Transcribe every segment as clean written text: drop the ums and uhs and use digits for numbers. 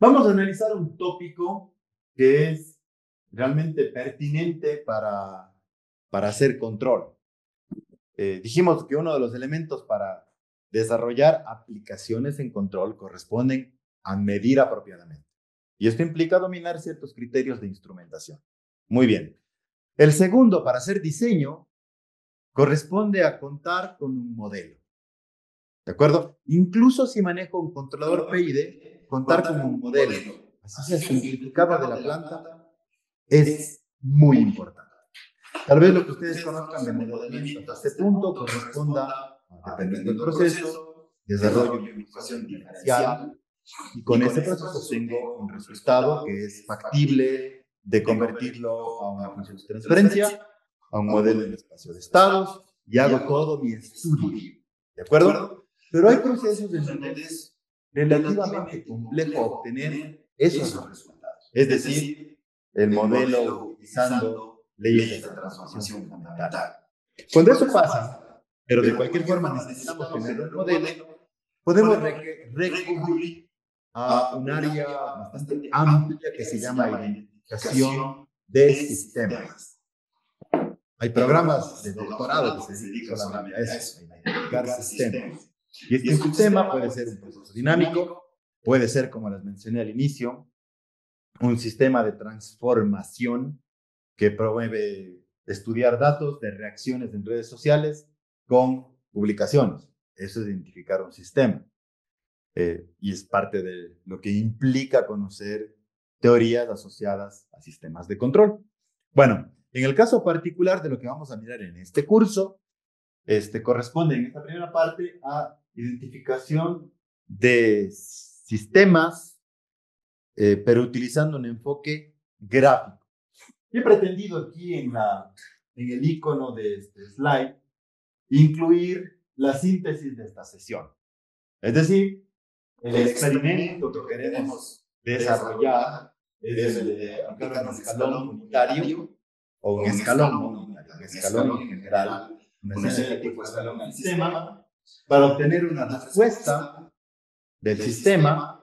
Vamos a analizar un tópico que es realmente pertinente para hacer control. Dijimos que uno de los elementos para desarrollar aplicaciones en control corresponden a medir apropiadamente. Y esto implica dominar ciertos criterios de instrumentación. Muy bien. El segundo, para hacer diseño, corresponde a contar con un modelo. ¿De acuerdo? Incluso si manejo un controlador PID, contar con un modelo, así sea simplificado de la planta, es muy importante. Tal vez lo que ustedes conozcan de modelamiento hasta este punto corresponda, dependiendo del proceso, desarrollo de una ecuación diferencial, y con ese proceso tengo un resultado que es factible de convertirlo a una función de transferencia, a un modelo en espacio de estados, y hago todo mi estudio. ¿De acuerdo? Pero hay procesos en donde es relativamente complejo obtener esos resultados. Es decir, el modelo utilizando leyes de transformación fundamental. Cuando eso pasa, pero de cualquier forma necesitamos tener un modelo, podemos recurrir a un área bastante amplia que se llama identificación de sistemas. Hay programas de doctorado que se dedican solamente a eso, a identificar sistemas. Y es que un sistema puede ser un proceso dinámico, puede ser, como les mencioné al inicio, un sistema de transformación que promueve estudiar datos de reacciones en redes sociales con publicaciones. Eso es identificar un sistema. Y es parte de lo que implica conocer teorías asociadas a sistemas de control. Bueno, en el caso particular de lo que vamos a mirar en este curso, corresponde en esta primera parte a identificación de sistemas, pero utilizando un enfoque gráfico. He pretendido aquí en el icono de este slide incluir la síntesis de esta sesión. Es decir, el experimento que queremos desarrollar es el de aplicar un escalón unitario o un escalón no unitario, un escalón en general, una señal de tipo escalón al sistema, para obtener una respuesta del sistema.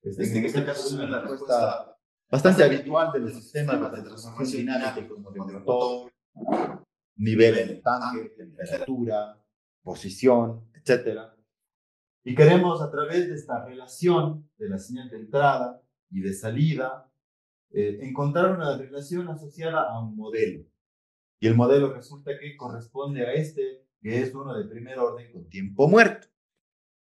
En este caso es una respuesta bastante habitual de los sistemas de transformación dinámica, como de motor, nivel en el tanque, temperatura, posición, etcétera. Y queremos, a través de esta relación de la señal de entrada y de salida, encontrar una relación asociada a un modelo. Y el modelo resulta que corresponde a este, que es uno de primer orden con tiempo muerto.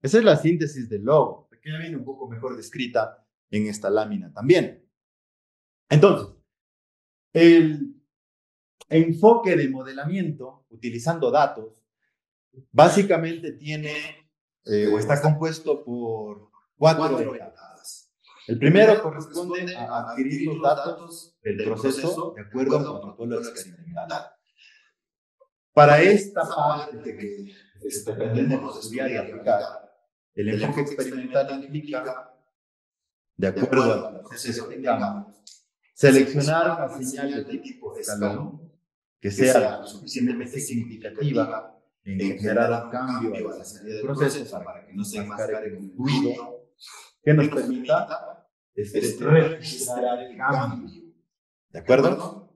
Esa es la síntesis del logo, que ya viene un poco mejor descrita en esta lámina también. Entonces, el enfoque de modelamiento utilizando datos básicamente tiene o está compuesto por 4 etapas. El primero corresponde a adquirir los datos del proceso de acuerdo a un protocolo experimental. Para esta parte que pretendemos estudiar y aplicar, el enfoque experimental implica, de acuerdo al proceso que tengamos, seleccionar una señal de tipo escalón que sea lo suficientemente significativa en generar un cambio a la salida del proceso para que no se enmascare como un ruido que nos permita registrar el cambio. ¿De acuerdo?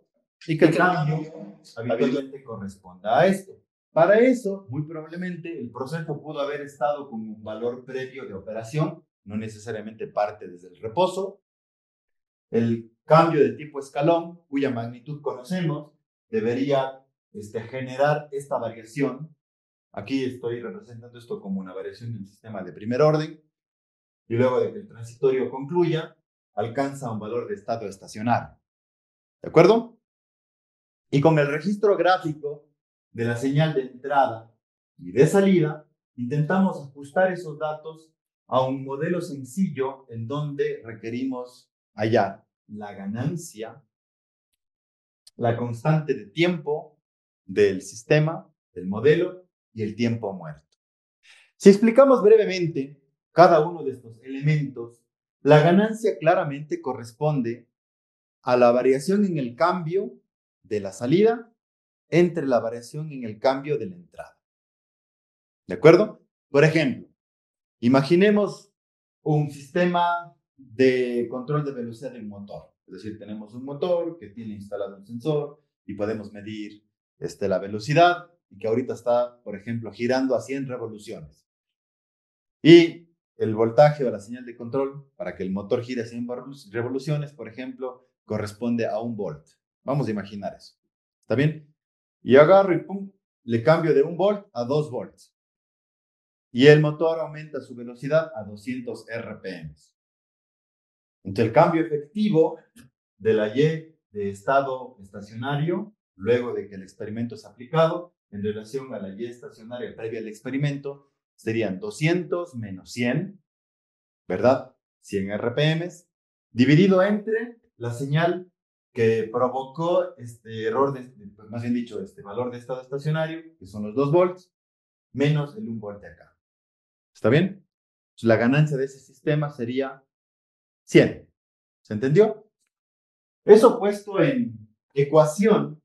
Y que el cambio habitualmente corresponda a esto. Para eso, muy probablemente, el proceso pudo haber estado con un valor previo de operación, no necesariamente parte desde el reposo. El cambio de tipo escalón, cuya magnitud conocemos, debería generar esta variación. Aquí estoy representando esto como una variación del sistema de primer orden, y luego de que el transitorio concluya, alcanza un valor de estado estacionario. ¿De acuerdo? Y con el registro gráfico de la señal de entrada y de salida, intentamos ajustar esos datos a un modelo sencillo en donde requerimos hallar la ganancia, la constante de tiempo del sistema, del modelo y el tiempo muerto. Si explicamos brevemente cada uno de estos elementos, la ganancia claramente corresponde a la variación en el cambio de la salida entre la variación en el cambio de la entrada. ¿De acuerdo? Por ejemplo, imaginemos un sistema de control de velocidad de un motor. Es decir, tenemos un motor que tiene instalado un sensor y podemos medir la velocidad y que ahorita está, por ejemplo, girando a 100 revoluciones. Y el voltaje o la señal de control para que el motor gire a 100 revoluciones, por ejemplo, corresponde a 1 volt. Vamos a imaginar eso. ¿Está bien? Y agarro y pum, le cambio de 1 volt a 2 volts. Y el motor aumenta su velocidad a 200 RPM. Entonces, el cambio efectivo de la Y de estado estacionario, luego de que el experimento es aplicado, en relación a la Y estacionaria previa al experimento, serían 200 menos 100, ¿verdad? 100 RPM, dividido entre la señal que provocó este error, más bien dicho, este valor de estado estacionario, que son los 2 volts, menos el 1 volt de acá. ¿Está bien? Entonces, la ganancia de ese sistema sería 100. ¿Se entendió? Eso puesto en ecuación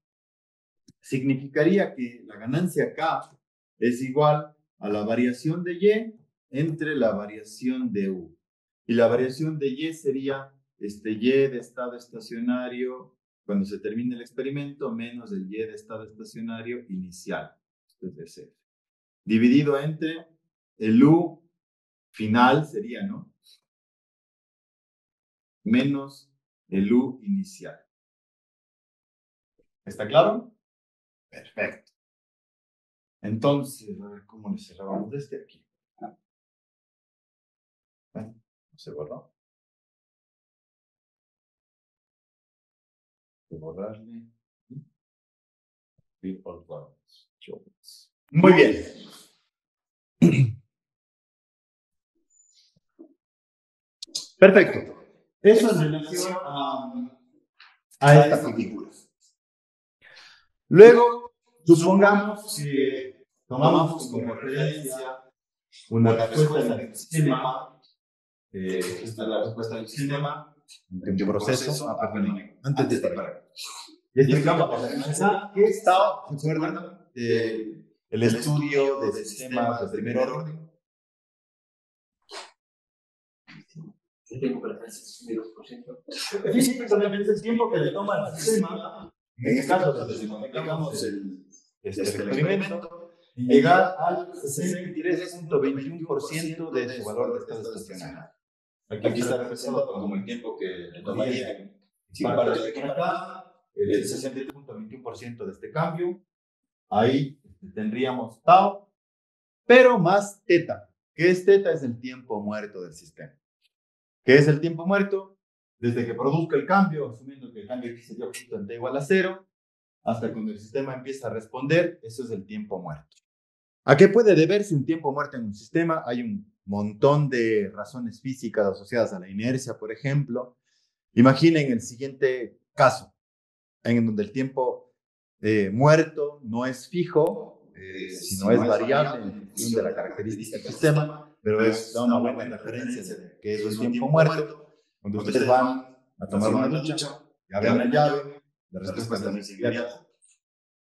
significaría que la ganancia K es igual a la variación de Y entre la variación de U. Y la variación de Y sería Y de estado estacionario cuando se termine el experimento menos el Y de estado estacionario inicial. Esto es F. Dividido entre el U final sería, ¿no? Menos el U inicial. ¿Está claro? Perfecto. Entonces, a ver cómo le cerramos desde aquí. Bueno, no se borró. Hay que borrarle. Muy bien. Perfecto. Eso en relación a esta figura. Luego, supongamos que tomamos como referencia una respuesta del sistema. Esta es la respuesta del sistema de un proceso. Perdón, antes de parar. Y explicamos qué estado, ¿se acuerdan? El estudio de sistemas de primer orden. Físicamente el tiempo que le toma al sistema, en este caso, desde que aplicamos el experimento, en llegar al 63.21% de su valor de estado estacionario. Aquí está representado como el tiempo que le tomaría en parte de aquí para acá, el 63.21% de este cambio. Ahí tendríamos tau, pero más teta. ¿Qué es teta? Es el tiempo muerto del sistema. ¿Qué es el tiempo muerto? Desde que produzca el cambio, asumiendo que el cambio X se dio justo en t igual a 0, hasta cuando el sistema empieza a responder, eso es el tiempo muerto. ¿A qué puede deberse un tiempo muerto en un sistema? Hay un montón de razones físicas asociadas a la inercia, por ejemplo. Imaginen el siguiente caso, en donde el tiempo muerto no es fijo, sino es variable en función de la característica del sistema, pero da una buena referencia de que es un tiempo muerto. Cuando ustedes van a tomar una ducha y abren la llave, la respuesta también es inmediata.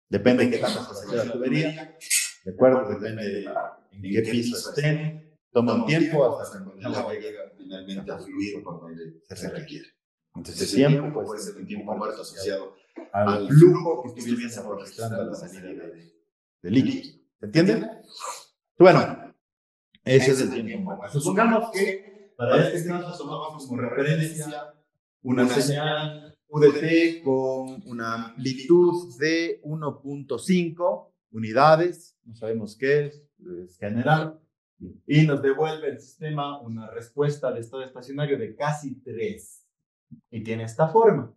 Depende de qué tanto se hace la tubería, ¿de acuerdo? Depende de en qué piso estén. Toma un tiempo hasta cuando el agua llega finalmente a fluir por donde se requiere. Entonces, ese tiempo puede ser un tiempo muerto asociado al flujo que estuviese registrando a la salida de líquido. ¿Se entiende? Bueno, ese es el tiempo muerto. Supongamos que para este caso tomamos como referencia una señal UDT con una amplitud de 1.5 unidades, no sabemos qué es general, y nos devuelve el sistema una respuesta de estado estacionario de casi 3. Y tiene esta forma.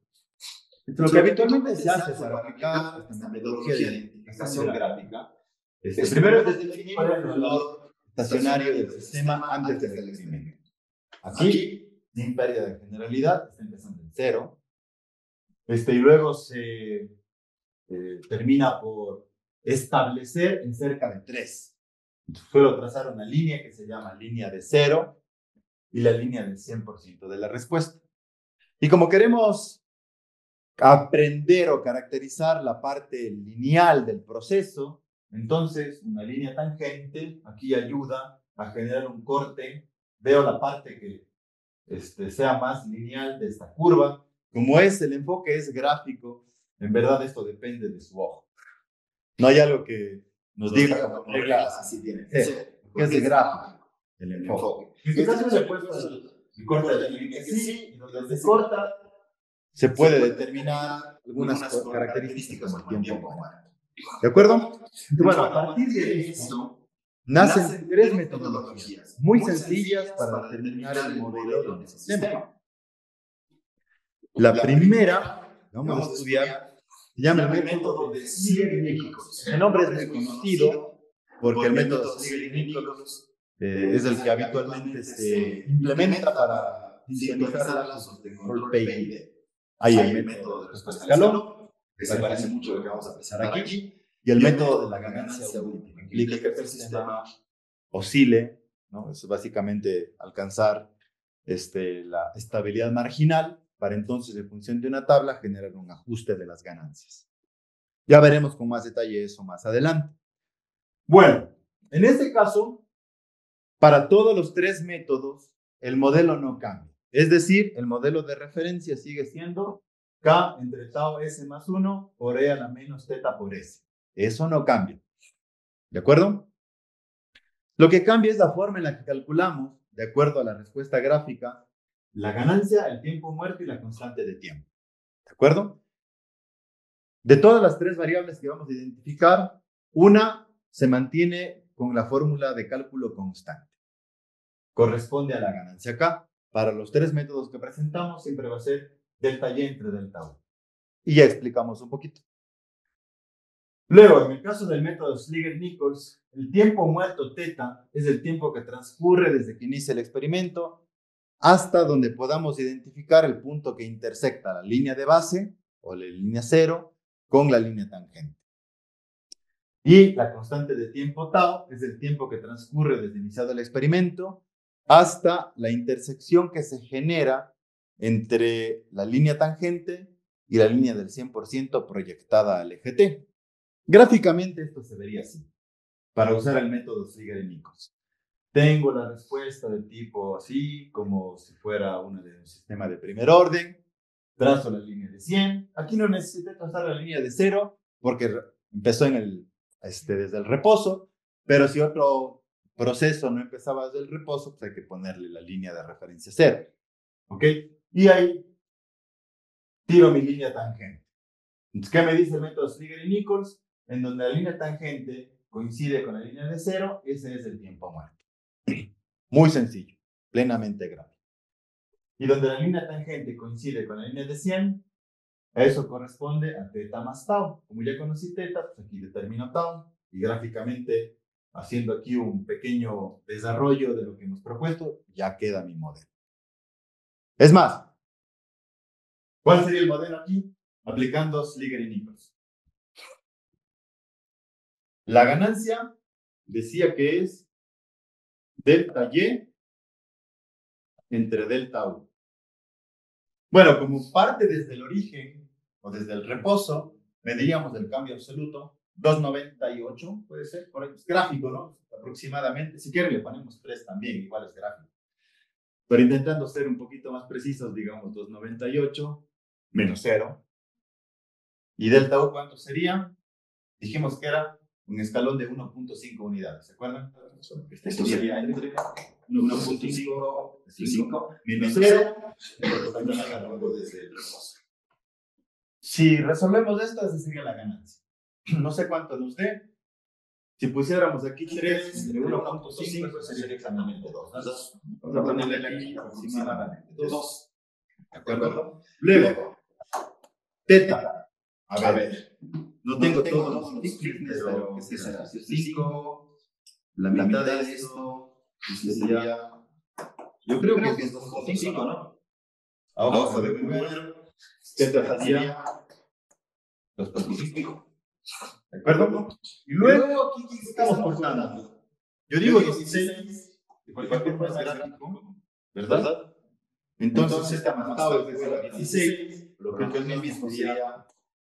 Lo que habitualmente se hace para aplicar esta metodología de identificación gráfica, primero es definir cuál es el valor estacionario del sistema antes del experimento. Aquí, sin pérdida de generalidad, está empezando en 0. Y luego se termina por establecer en cerca de 3. Suelo trazar una línea que se llama línea de 0 y la línea del 100% de la respuesta. Y como queremos aprender o caracterizar la parte lineal del proceso, entonces una línea tangente aquí ayuda a generar un corte. Veo la parte que sea más lineal de esta curva. Como el enfoque es gráfico, en verdad esto depende de su ojo. No hay algo que nos diga como reglas así tiene que ser, porque es de gráfico el enfoque. En este caso se puede corta la línea que sí, y donde se corta se puede determinar algunas características como el tiempo muerto. ¿De acuerdo? Entonces, bueno, a partir de esto nacen tres metodologías muy sencillas para determinar el modelo de un sistema. La primera, vamos a estudiar, se llama el método de Ziegler-Nichols. El nombre es muy conocido porque el método Ziegler-Nichols es el que habitualmente se implementa para visualizar lazos de control P-I-D. Hay el método de respuesta de escalón, que se parece mucho a lo que vamos a empezar aquí, y el método de la ganancia última, que implica que el sistema oscile, ¿no? Es básicamente alcanzar la estabilidad marginal para entonces, en función de una tabla, generar un ajuste de las ganancias. Ya veremos con más detalle eso más adelante. Bueno, en este caso, para todos los tres métodos, el modelo no cambia. Es decir, el modelo de referencia sigue siendo K entre tau S más 1 por E a la menos teta por S. Eso no cambia. ¿De acuerdo? Lo que cambia es la forma en la que calculamos, de acuerdo a la respuesta gráfica, la ganancia, el tiempo muerto y la constante de tiempo. ¿De acuerdo? De todas las tres variables que vamos a identificar, una se mantiene con la fórmula de cálculo constante. Corresponde a la ganancia K. Para los tres métodos que presentamos, siempre va a ser delta Y entre delta U. Y ya explicamos un poquito. Luego, en el caso del método Ziegler-Nichols, el tiempo muerto θ es el tiempo que transcurre desde que inicia el experimento hasta donde podamos identificar el punto que intersecta la línea de base o la línea cero con la línea tangente. Y la constante de tiempo tau es el tiempo que transcurre desde iniciado el experimento hasta la intersección que se genera entre la línea tangente y la línea del 100% proyectada al eje T. Gráficamente esto se vería así, para usar el método Ziegler-Nichols. Tengo la respuesta del tipo así, como si fuera una de un sistema de primer orden. Trazo la línea de 100. Aquí no necesité trazar la línea de 0 porque empezó desde el reposo, pero si otro proceso no empezaba desde el reposo, pues hay que ponerle la línea de referencia 0. ¿Ok? Y ahí tiro mi línea tangente. Entonces, ¿qué me dice el método Ziegler-Nichols? En donde la línea tangente coincide con la línea de 0, ese es el tiempo muerto. Muy sencillo, plenamente gráfico. Y donde la línea tangente coincide con la línea de 100, eso corresponde a θ más tau. Como ya conocí θ, pues aquí determino tau. Y gráficamente, haciendo aquí un pequeño desarrollo de lo que hemos propuesto, ya queda mi modelo. Es más, ¿cuál sería el modelo aquí? Aplicando Ziegler-Nichols. La ganancia decía que es delta Y entre delta U. Bueno, como parte desde el origen o desde el reposo, mediríamos el cambio absoluto, 298, puede ser, correcto, es gráfico, ¿no? Aproximadamente, si quieren le ponemos 3 también, igual es gráfico. Pero intentando ser un poquito más precisos, digamos 298 menos 0. ¿Y delta U cuánto sería? Dijimos que era un escalón de 1.5 unidades, ¿se acuerdan? Esto sería entre 1.5 menos 0, desde el reposo. Si resolvemos esto, esa sería la ganancia. No sé cuánto nos dé. Si pusiéramos aquí 3 entre 1.5, eso sería exactamente 2. Vamos a ponerle aquí aproximadamente 2. ¿De acuerdo? Luego, θ. A ver, no tengo todos los múltiples, pero ¿qué será? 5, la mitad de esto sería, yo creo que es 2.5, ¿no? A ojo de ver, θ sería 2.5. ¿De acuerdo? Y luego, ¿qué estamos cortando? Yo digo 16, porque cualquier cosa es gráfico, ¿verdad? Entonces, θ más tau es igual a 16, lo que es mismo sería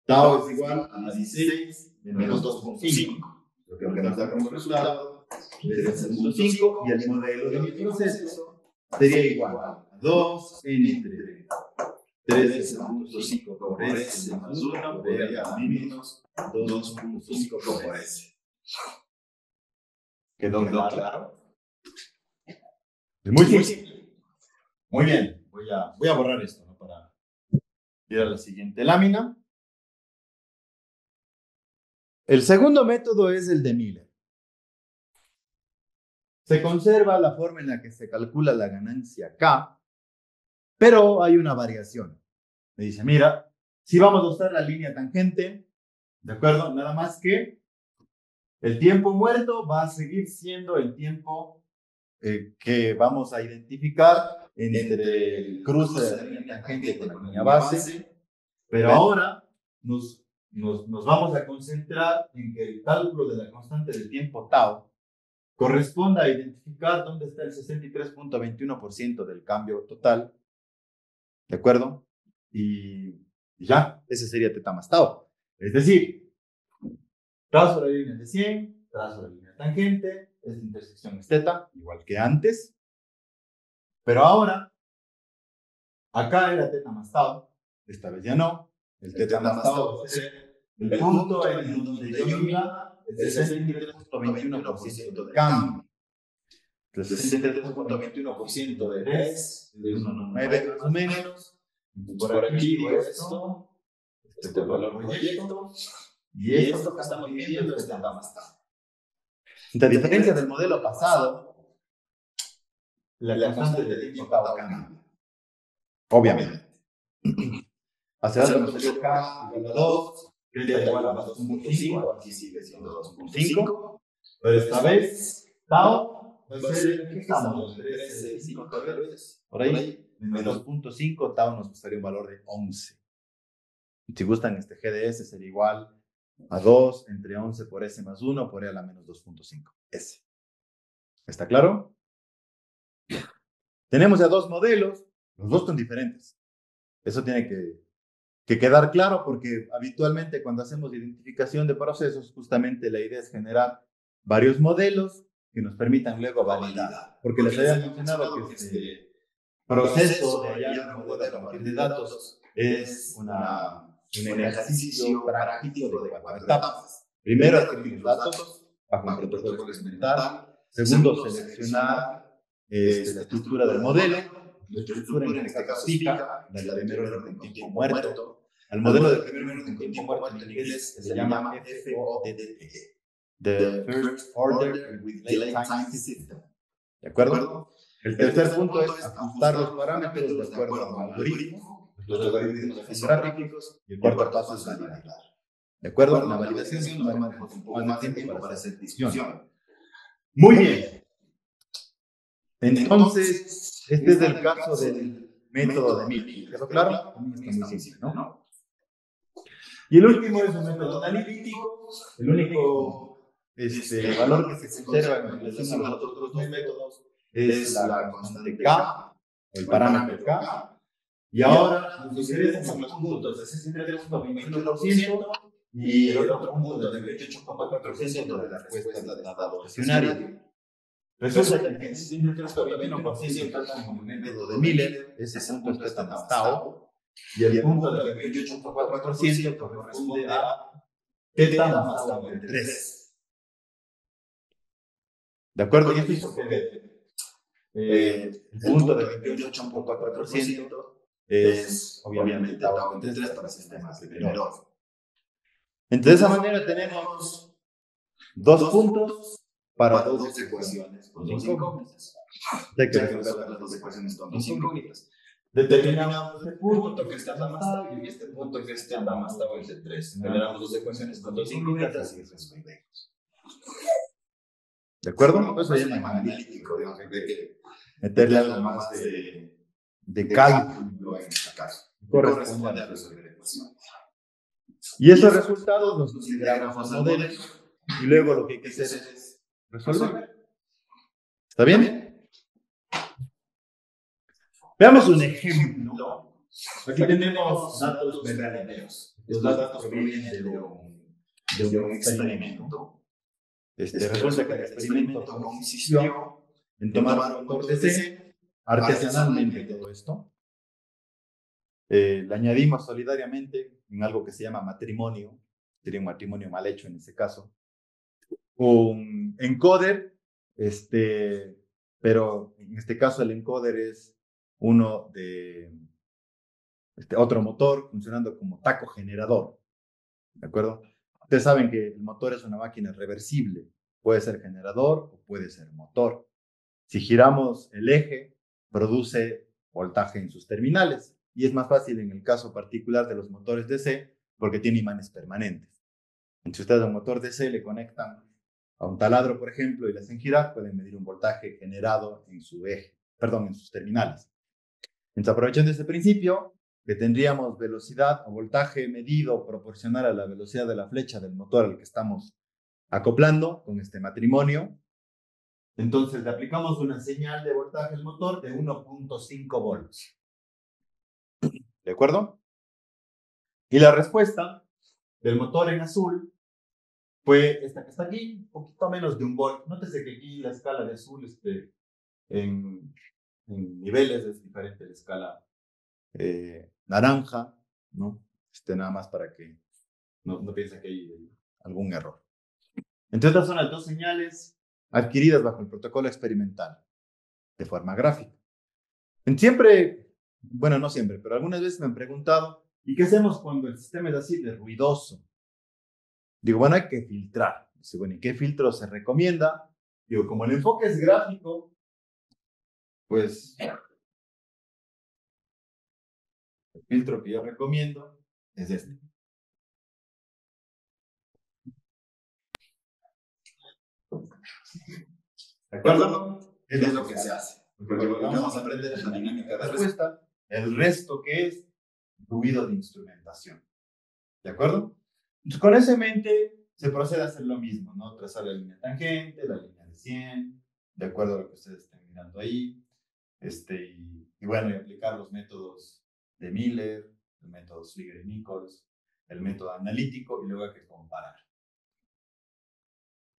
tau es igual a 16 menos 2.5. Lo que nos da como resultado es 2.5 y el modelo de mi proceso sería igual a 2 entre 13.5 por S más 1 por E a la menos 2.5 por S. ¿Quedó claro? Es muy simple. Muy bien. Voy a borrar esto, ¿no? Para ir a la siguiente lámina. El segundo método es el de Miller. Se conserva la forma en la que se calcula la ganancia K, pero hay una variación. Me dice, mira, si vamos a usar la línea tangente, ¿de acuerdo? Nada más que el tiempo muerto va a seguir siendo el tiempo que vamos a identificar entre el cruce de la línea tangente con la línea base, pero ahora nos vamos a concentrar en que el cálculo de la constante del tiempo tau corresponda a identificar dónde está el 63.21% del cambio total, ¿de acuerdo? Y ya, ese sería teta más tau. Es decir, trazo la línea de 100, trazo la línea tangente, esta intersección es teta, igual que antes, pero ahora, acá era teta más tau, esta vez ya no, el teta más tau va a ser el punto en donde yo mida el 63.21% del cambio. El 63.21% de es 1,9 más o menos. Por aquí digo esto, este valor proyecto, y esto que estamos midiendo es teta más tau. A diferencia del modelo pasado, la constante de tiempo tau cambia. Obviamente. Hacia adelante nos salió K igual a 2, delta igual a 2.5, aquí sigue siendo 2.5, pero esta vez tau va a ser, ¿qué estamos? 13.5 tal vez, por ahí, menos 2.5, tau nos gustaría un valor de 11. Si gustan, este GDS sería igual a 2 entre 11 por S más 1 por E a la menos 2.5, S. ¿Está claro? Tenemos ya dos modelos, los dos son diferentes. Eso tiene que quedar claro porque habitualmente cuando hacemos identificación de procesos, justamente la idea es generar varios modelos que nos permitan luego validar. Porque les había mencionado que este proceso de hallar un modelo a partir de datos es un ejercicio práctico de 4 etapas. Primero, adquirir los datos bajo un protocolo experimental. Segundo, seleccionar la estructura del modelo. La estructura en este caso fija, la del primer orden con tiempo muerto. Al modelo del primer orden con tiempo muerto en inglés se le llama FODT, the First Order with Delay Time System. ¿De acuerdo? El tercer punto es ajustar los parámetros de acuerdo a un algoritmo. Los algoritmos son gráficos. Y el cuarto paso es validar. ¿De acuerdo? La validación nos toma un poco más de tiempo para hacer discusión. Muy bien. Entonces, este es el caso del método de Miller. ¿Quedó claro? También está muy simple, ¿no? Y el último es un método analítico. El único valor que se conserva en relación a los otros dos métodos es la constante K, o el parámetro K. Y ahora nos interesan los puntos de 63.21% y el otro punto de 28.4% de la respuesta del dado estacionario. Resulta que el 63.21% está como el método de Miller, ese punto es teta más tau, y el punto del 28.4% corresponde a teta más tau entre 3. ¿De acuerdo? Y esto hizo que el punto del 28.4% es obviamente tau entre 3 para sistemas de primer orden. Entonces, de esa manera tenemos dos puntos para dos ecuaciones con dos incógnitas. Hay que resolver las dos ecuaciones con dos incógnitas. Determinamos este punto que está más tau y este punto que está más tau entre 3. Generamos dos ecuaciones con dos incógnitas y resolvemos. ¿De acuerdo? Eso se llama analítico, digamos, hay que meterle algo más de cálculo en este caso. Corresponde a resolver ecuaciones. Y esos resultados los consideramos los modelos y luego lo que hay que hacer es resolver. ¿Está bien? Veamos un ejemplo. Aquí tenemos datos verdaderos. Los datos provienen de un experimento. Resulta que el experimento consistió en tomar un motor DC artesanalmente todo esto. Le añadimos solidariamente en algo que se llama matrimonio, sería un matrimonio mal hecho en este caso, un encoder, pero en este caso el encoder es uno de otro motor funcionando como taco generador, ¿de acuerdo? Ustedes saben que el motor es una máquina reversible, puede ser generador o puede ser motor. Si giramos el eje, produce voltaje en sus terminales y es más fácil en el caso particular de los motores DC porque tiene imanes permanentes. Si ustedes a un motor DC le conectan a un taladro, por ejemplo, y le hacen girar, pueden medir un voltaje generado en su eje, perdón, en sus terminales. Entonces, aprovechando este principio, que tendríamos velocidad o voltaje medido proporcional a la velocidad de la flecha del motor al que estamos acoplando con este matrimonio, entonces le aplicamos una señal de voltaje al motor de 1.5 volts. ¿De acuerdo? Y la respuesta del motor en azul fue esta que está aquí, un poquito menos de 1 volt. Nótese que aquí la escala de azul en, en niveles es diferente a la escala naranja, ¿no? Nada más para que no piensen que hay algún error. Entonces, estas son las dos señales adquiridas bajo el protocolo experimental de forma gráfica. Siempre, bueno, no siempre, pero algunas veces me han preguntado, ¿y qué hacemos cuando el sistema es así de ruidoso? Digo, bueno, hay que filtrar. Dice, bueno, ¿y qué filtro se recomienda? Digo, como el enfoque es gráfico, pues el filtro que yo recomiendo es este. ¿De acuerdo? Es lo que se hace. Porque lo que vamos a aprender es la dinámica de respuesta, el resto que es ruido de instrumentación. ¿De acuerdo? Entonces, con eso en mente, se procede a hacer lo mismo, ¿no? Trazar la línea tangente, la línea de 100, de acuerdo a lo que ustedes estén mirando ahí. Y bueno, y aplicar los métodos de Miller, el método Swigger y Nichols, el método analítico, y luego hay que comparar.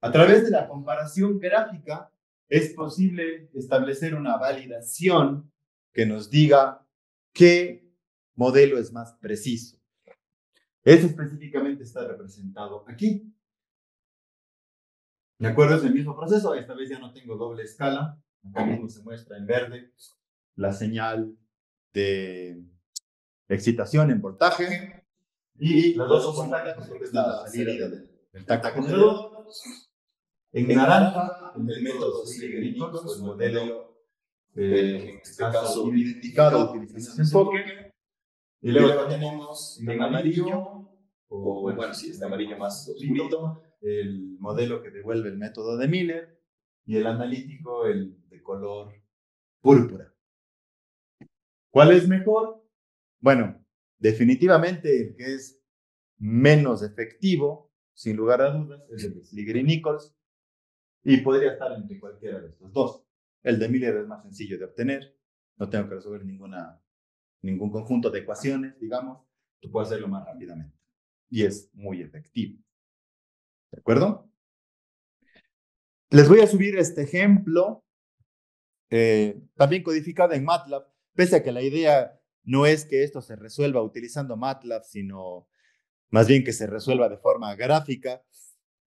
A través de la comparación gráfica, es posible establecer una validación que nos diga qué modelo es más preciso. Eso específicamente está representado aquí. ¿De acuerdo? Es el mismo proceso. Esta vez ya no tengo doble escala. Acá mismo se muestra en verde la señal de excitación en voltaje y las dos son blancas porque es la salida del taco generador. En naranja, el método Swigger-Nichols, el modelo, en este caso, identificado utilizando ese enfoque. Y luego tenemos en amarillo, o bueno, sí, este amarillo más oscurito, el modelo que devuelve el método de Miller y el analítico, el de color púrpura. ¿Cuál es mejor? Bueno, definitivamente el que es menos efectivo, sin lugar a dudas, es el de Swigger-Nichols y podría estar entre cualquiera de estos dos. El de Miller es más sencillo de obtener, no tengo que resolver ningún conjunto de ecuaciones, digamos, tú puedes hacerlo más rápidamente y es muy efectivo. ¿De acuerdo? Les voy a subir este ejemplo, también codificado en MATLAB, pese a que la idea no es que esto se resuelva utilizando MATLAB, sino más bien que se resuelva de forma gráfica.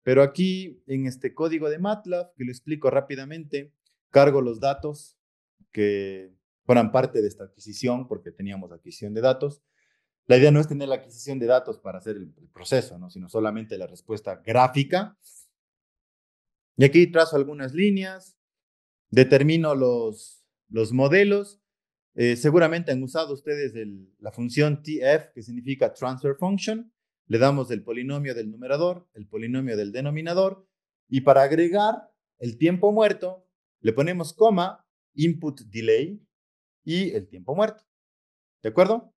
Pero aquí, en este código de MATLAB, que lo explico rápidamente, cargo los datos que fueran parte de esta adquisición, porque teníamos adquisición de datos. La idea no es tener la adquisición de datos para hacer el proceso, ¿no? Sino solamente la respuesta gráfica. Y aquí trazo algunas líneas, determino los modelos. Seguramente han usado ustedes la función TF, que significa Transfer Function. Le damos el polinomio del numerador, el polinomio del denominador, y para agregar el tiempo muerto, le ponemos coma, input delay y el tiempo muerto. ¿De acuerdo?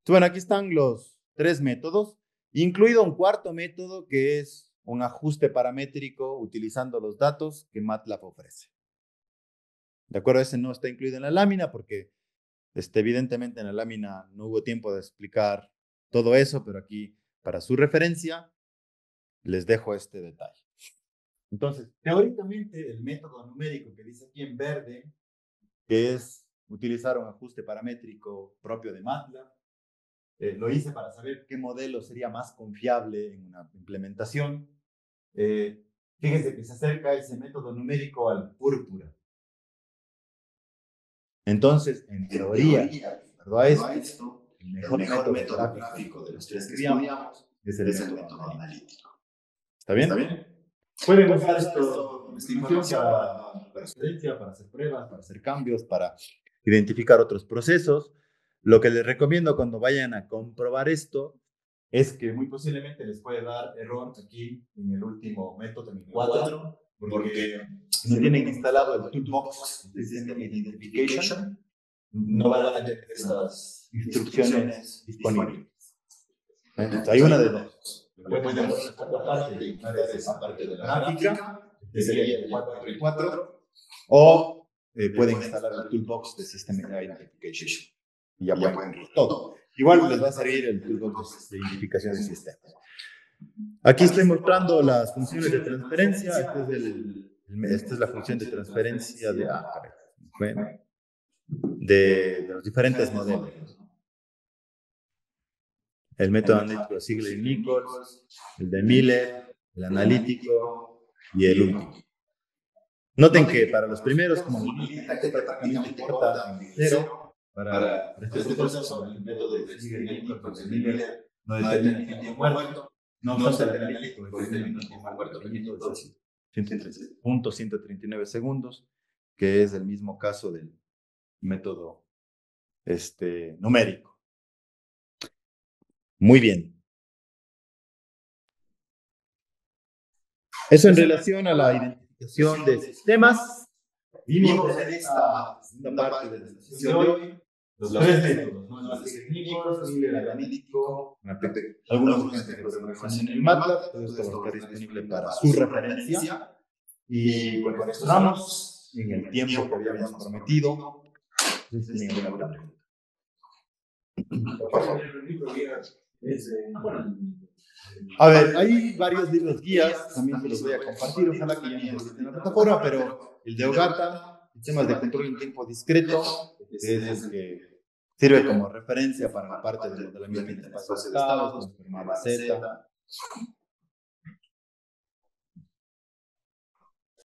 Bueno, aquí están los tres métodos, incluido un cuarto método que es un ajuste paramétrico utilizando los datos que MATLAB ofrece. ¿De acuerdo? Ese no está incluido en la lámina porque evidentemente en la lámina no hubo tiempo de explicar todo eso, pero aquí para su referencia les dejo este detalle. Entonces, teóricamente el método numérico que dice aquí en verde, que es utilizar un ajuste paramétrico propio de MATLAB. Lo hice para saber qué modelo sería más confiable en una implementación. Fíjense que se acerca ese método numérico al púrpura. Entonces, en teoría, de acuerdo a esto, el mejor método gráfico de los tres que estudiamos es el método analítico. ¿Está bien? ¿Está bien? Pueden usar esta información para experiencia, para hacer pruebas, para hacer cambios, para identificar otros procesos. Lo que les recomiendo cuando vayan a comprobar esto es que muy posiblemente les puede dar error aquí en el último método, en el 4, porque no tienen instalado el toolbox de System Identification, no van a tener estas instrucciones disponibles. Entonces, hay una de dos. Pueden usar esta parte y usar esa parte de la gráfica, que sería el 4 o pueden instalar el toolbox de System Identification y ya pueden ver todo. Igual les va a servir el toolbox de identificación de sistemas. Aquí estoy mostrando las funciones de transferencia. Esta es la función de transferencia de los diferentes modelos. El método analítico de Ziegler y Nichols, el de Miller, el analítico y el último. Noten que para los primeros, como la gente prácticamente corta en 0, para este proceso, el método de Ziegler y Nichols, el Miller, no determina el tiempo muerto. No obstante, el analítico determina el tiempo muerto pequeñito, es así, 139 segundos, que es el mismo caso del método numérico. Muy bien. Eso en relación a la identificación de sistemas. Vimos en esta segunda parte de la sesión de hoy los tres métodos, ¿no? El técnicos, el analítico, algunos ejemplos de programación en MATLAB. Todo esto va a estar disponible para su referencia. Y con esto estamos en el tiempo que habíamos prometido. ¿Tienen alguna pregunta? Por favor. A ver, hay varios libros guías, también se los voy a compartir, ojalá que ya no estén en la plataforma, pero el de Ogata, Sistemas de Control en Tiempo Discreto, que es el que sirve como referencia para la parte de modelamiento de espacios de estados, transformar Z.